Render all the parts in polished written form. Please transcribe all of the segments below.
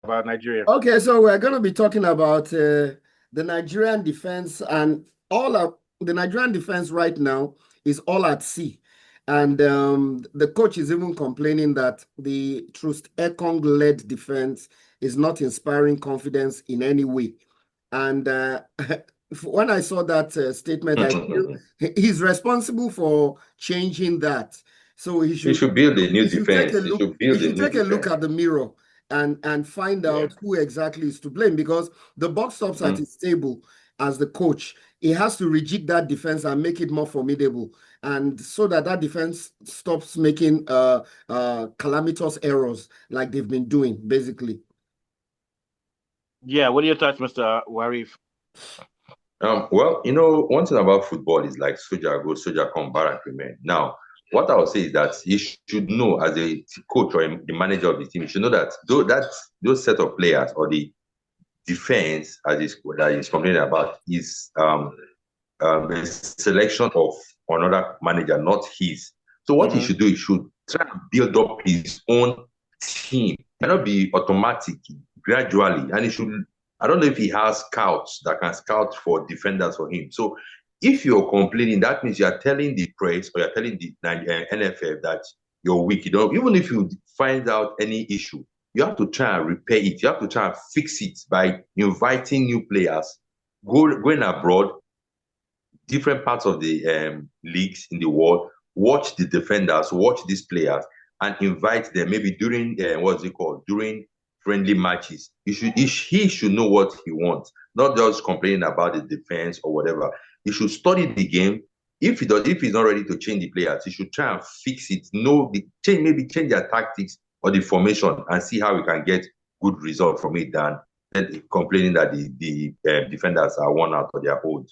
about Nigeria. Okay, so we're going to be talking about the Nigerian defense, and the Nigerian defense right now is all at sea. And the coach is even complaining that the Trust Ekong-led defense is not inspiring confidence in any way. And when I saw that statement, I feel he's responsible for changing that. So he He should should build a new he should take a defense. He look. should build He a should new take a look defense. at the mirror and find out who exactly is to blame, because the buck stops at his table as the coach. He has to rejig that defense and make it more formidable, and so that that defense stops making calamitous errors like they've been doing, basically. Yeah, what are your thoughts, Mr. Warif? Well, one thing about football is like soldier go, soldier come, barrack remain. Now, what I would say is that you should know, as a coach or the manager of the team, you should know that those set of players or the defense, that is complaining about, is a selection of another manager, not his. So what he should do, he should try to build up his own team. It cannot be automatic, gradually, and he should. I don't know if he has scouts that can scout for defenders for him. So if you're complaining, that means you're telling the press or you're telling the NFF that you're weak. Even if you find out any issue, you have to try and repair it. You have to try and fix it by inviting new players, going abroad, different parts of the leagues in the world, watch the defenders, watch these players, and invite them maybe during during friendly matches. He should know what he wants, not just complaining about the defense or whatever. He should study the game. If he's not ready to change the players, he should try and fix it. Maybe change their tactics or the formation and see how we can get good result from it than complaining that the defenders are worn out or they are old.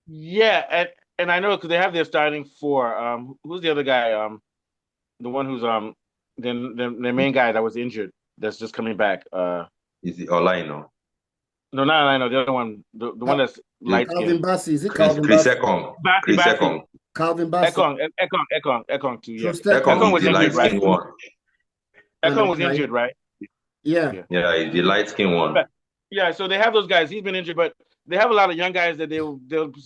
Yeah, and I know because they have their starting four. Who's the other guy? The one who's the main guy that was injured that's just coming back. Is it Olaino? No, not Olaino. The other one, the one that's light Calvin skinned. Bassey. Is it Chris Calvin Bassey? Ekong. Bassi. Calvin Bassey. Ekong too. Yeah, Ekong was was the injured, right? light-skinned one. Ekong was injured, right? Yeah. Yeah, he's the light-skinned one. Yeah, so they have those guys. He's been injured, but they have a lot of young guys that they'll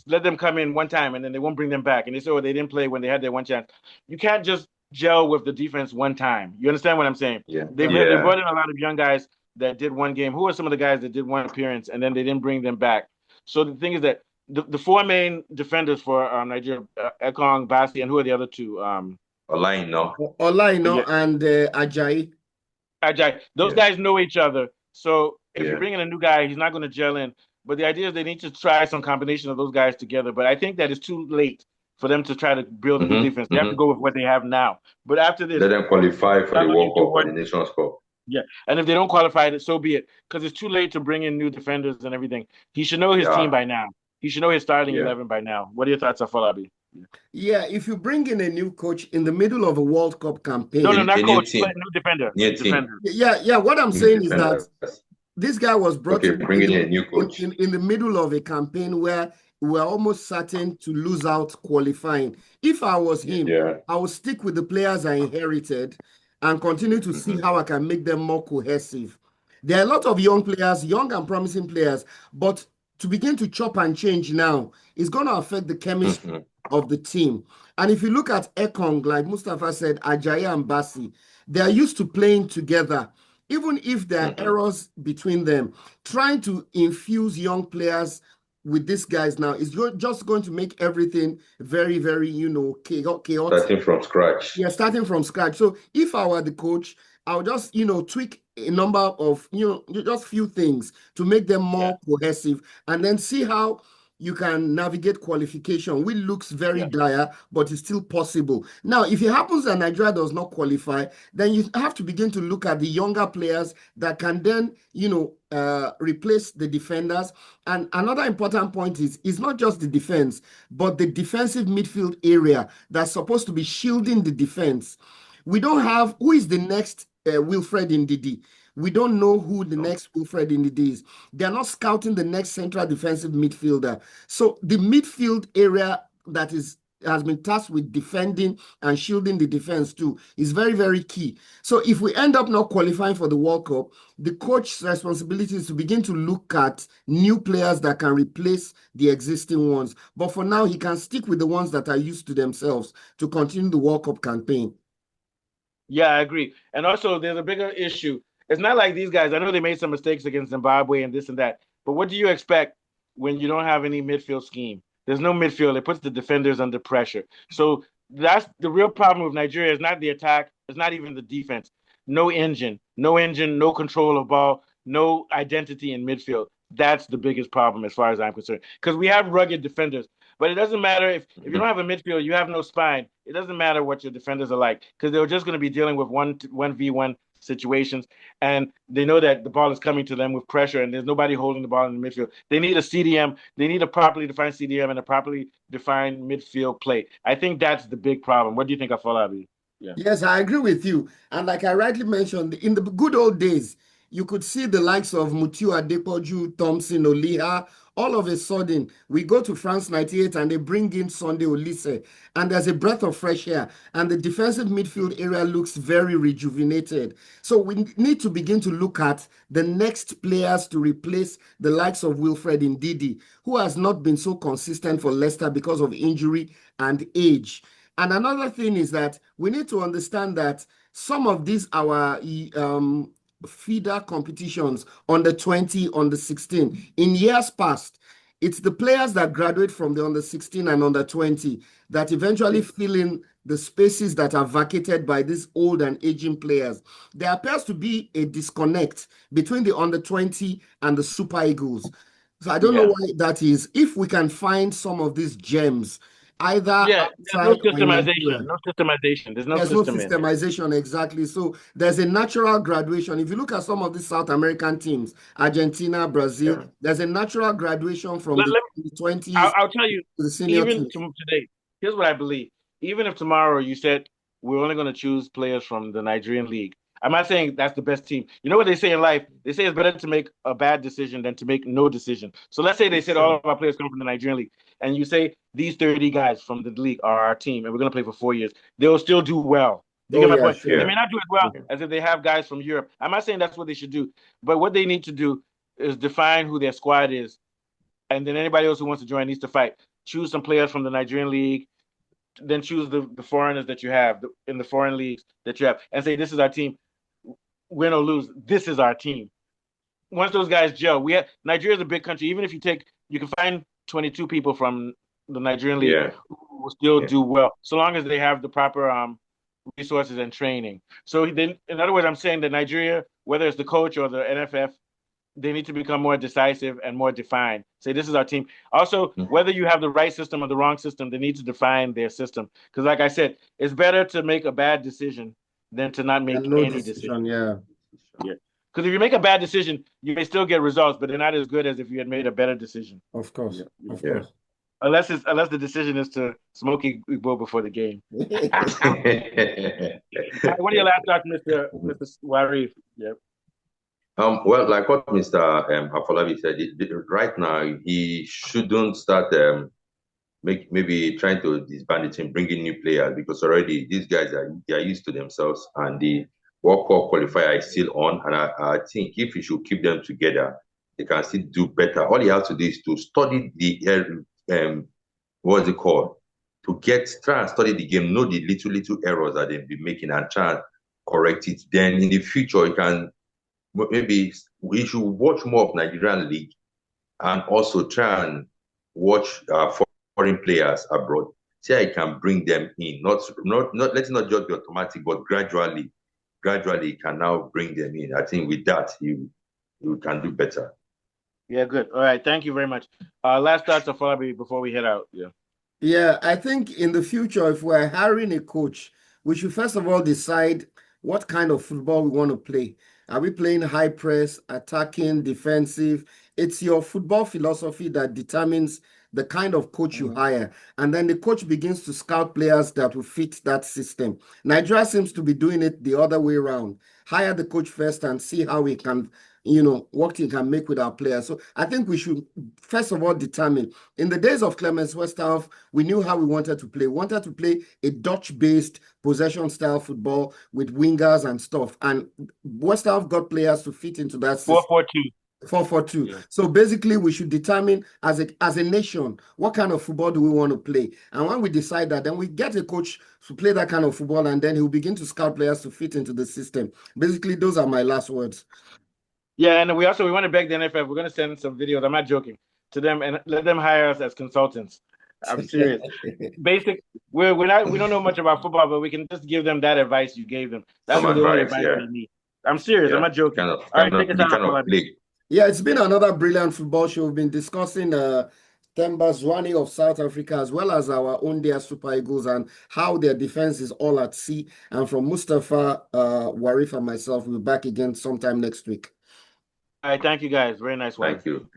let them come in one time and then they won't bring them back. And they say, oh, they didn't play when they had their one chance. You can't just gel with the defense one time. You understand what I'm saying? Yeah. They brought in a lot of young guys that did one game. Who are some of the guys that did one appearance and then they didn't bring them back? So the thing is that the four main defenders for Nigeria, Ekong, Bassi, and who are the other two? Olaino and Ajayi. Ajayi. Those guys know each other. So if you bring in a new guy, he's not going to gel in. But the idea is they need to try some combination of those guys together. But I think that it's too late for them to try to build a new defense. They have to go with what they have now. But after this, let them qualify for the World Cup or the Nations Cup. Yeah, and if they don't qualify, so be it. Because it's too late to bring in new defenders and everything. He should know his team by now. He should know his starting 11 by now. What are your thoughts, Afolabi? Yeah, if you bring in a new coach in the middle of a World Cup campaign. No, not coach, but new defender. Yeah. What I'm saying is that this guy was brought in bringing in a new coach in the middle of a campaign where we're almost certain to lose out qualifying. If I was him, I would stick with the players I inherited and continue to see how I can make them more cohesive. There are a lot of young players, young and promising players, but to begin to chop and change now is going to affect the chemistry of the team. And if you look at Ekong, like Mustafa said, Ajayi and Bassi, they are used to playing together. Even if there are errors between them, trying to infuse young players with these guys now is just going to make everything very, very, chaotic. Starting from scratch. Yeah, starting from scratch. So if I were the coach, I would just, tweak a number of, just few things to make them more cohesive and then see how you can navigate qualification, which looks very dire, but it's still possible. Now, if it happens that Nigeria does not qualify, then you have to begin to look at the younger players that can then, replace the defenders. And another important point is, it's not just the defense, but the defensive midfield area that's supposed to be shielding the defense. We don't have, who is the next Wilfred Ndidi? We don't know who the next Wilfred Ndidi is. They're not scouting the next central defensive midfielder. So the midfield area that is has been tasked with defending and shielding the defense too is very, very key. So if we end up not qualifying for the World Cup, the coach's responsibility is to begin to look at new players that can replace the existing ones. But for now, he can stick with the ones that are used to themselves to continue the World Cup campaign. Yeah, I agree. And also, there's a bigger issue. It's not like these guys, I know they made some mistakes against Zimbabwe and this and that, but what do you expect when you don't have any midfield scheme? There's no midfield. It puts the defenders under pressure. So that's the real problem with Nigeria. Is not the attack. It's not even the defense. No engine, no control of ball, no identity in midfield. That's the biggest problem as far as I'm concerned. Because we have rugged defenders, but it doesn't matter if you don't have a midfield, you have no spine. It doesn't matter what your defenders are like because they're just going to be dealing with 1v1 situations, and they know that the ball is coming to them with pressure, and there's nobody holding the ball in the midfield. They need a CDM. They need a properly defined CDM and a properly defined midfield play. I think that's the big problem. What do you think of Falabi? Yeah. Yes, I agree with you. And like I rightly mentioned, in the good old days, you could see the likes of Mutiu Adepoju, Thompson, Oliha. All of a sudden, we go to France 98 and they bring in Sunday Olise, and there's a breath of fresh air, and the defensive midfield area looks very rejuvenated. So we need to begin to look at the next players to replace the likes of Wilfred Ndidi, who has not been so consistent for Leicester because of injury and age. And another thing is that we need to understand that some of these our feeder competitions under 20, under 16, in years past, it's the players that graduate from the under 16 and under 20 that eventually fill in the spaces that are vacated by these old and aging players. There appears to be a disconnect between the under 20 and the Super Eagles. So I don't know why that is. If we can find some of these gems, either there's no systemization. There's no systemization, exactly. So there's a natural graduation. If you look at some of the South American teams, Argentina, Brazil, there's a natural graduation from the 20s. I'll tell you, to the senior even today, here's what I believe. Even if tomorrow you said we're only going to choose players from the Nigerian league, I'm not saying that's the best team. You know what they say in life? They say it's better to make a bad decision than to make no decision. So let's say they said all of our players come from the Nigerian league, and you say these 30 guys from the league are our team, and we're going to play for 4 years. They'll still do well. You get my point? Sure. They may not do as well as if they have guys from Europe. I'm not saying that's what they should do, but what they need to do is define who their squad is, and then anybody else who wants to join needs to fight. Choose some players from the Nigerian league, then choose the foreigners that you have in the foreign leagues that you have, and say this is our team. Win or lose, this is our team. Once those guys gel, Nigeria's a big country. Even if you can find 22 people from the Nigerian league who will still do well, so long as they have the proper resources and training. So then, in other words, I'm saying that Nigeria, whether it's the coach or the NFF, they need to become more decisive and more defined. Say this is our team. Also, whether you have the right system or the wrong system, they need to define their system. Because, like I said, it's better to make a bad decision than to not make any decision. Yeah. Because if you make a bad decision, you may still get results, but they're not as good as if you had made a better decision. Of course. Of course. Unless the decision is to smoke Igbo before the game. What are your last thoughts, Mr. Warif? Yep. Well, like what Mr. Afolabi said, right now he shouldn't start maybe trying to disband the team, bringing new players, because already these guys are used to themselves, and the World Cup qualifier is still on. And I think if you should keep them together, they can still do better. All you have to do is to study the what's it called? To try and study the game, know the little errors that they've been making, and try and correct it. Then in the future, you can maybe we should watch more of Nigerian league, and also try and watch foreign players abroad. See how you can bring them in. Let's not just be automatic, but gradually you can now bring them in. I think with that you can do better. Yeah, good. All right, thank you very much. Last thoughts of Falabi before we head out. Yeah, I think in the future, if we're hiring a coach, we should first of all decide what kind of football we want to play. Are we playing high press, attacking, defensive? It's your football philosophy that determines the kind of coach you hire. And then the coach begins to scout players that will fit that system. Nigeria seems to be doing it the other way around. Hire the coach first and see how he can, what he can make with our players. So I think we should first of all determine. In the days of Clemens Westerhoff, we knew how we wanted to play. We wanted to play a Dutch-based possession style football with wingers and stuff. And Westerhoff got players to fit into that system. 4-4-2. 4-4-2. Yeah. So basically, we should determine as a nation what kind of football do we want to play. And when we decide that, then we get a coach to play that kind of football, and then he'll begin to scout players to fit into the system. Basically, those are my last words. Yeah, and we want to beg the NFF. We're going to send some videos. I'm not joking to them and let them hire us as consultants. I'm serious. We don't know much about football, but we can just give them that advice you gave them. That's the only advice they need. I'm serious. I'm not joking. Yeah, it's been another brilliant football show. We've been discussing Themba Zwane of South Africa, as well as our own dear Super Eagles and how their defense is all at sea. And from Mustafa, Warif, and myself, we'll be back again sometime next week. All right, thank you guys. Very nice one. Thank you.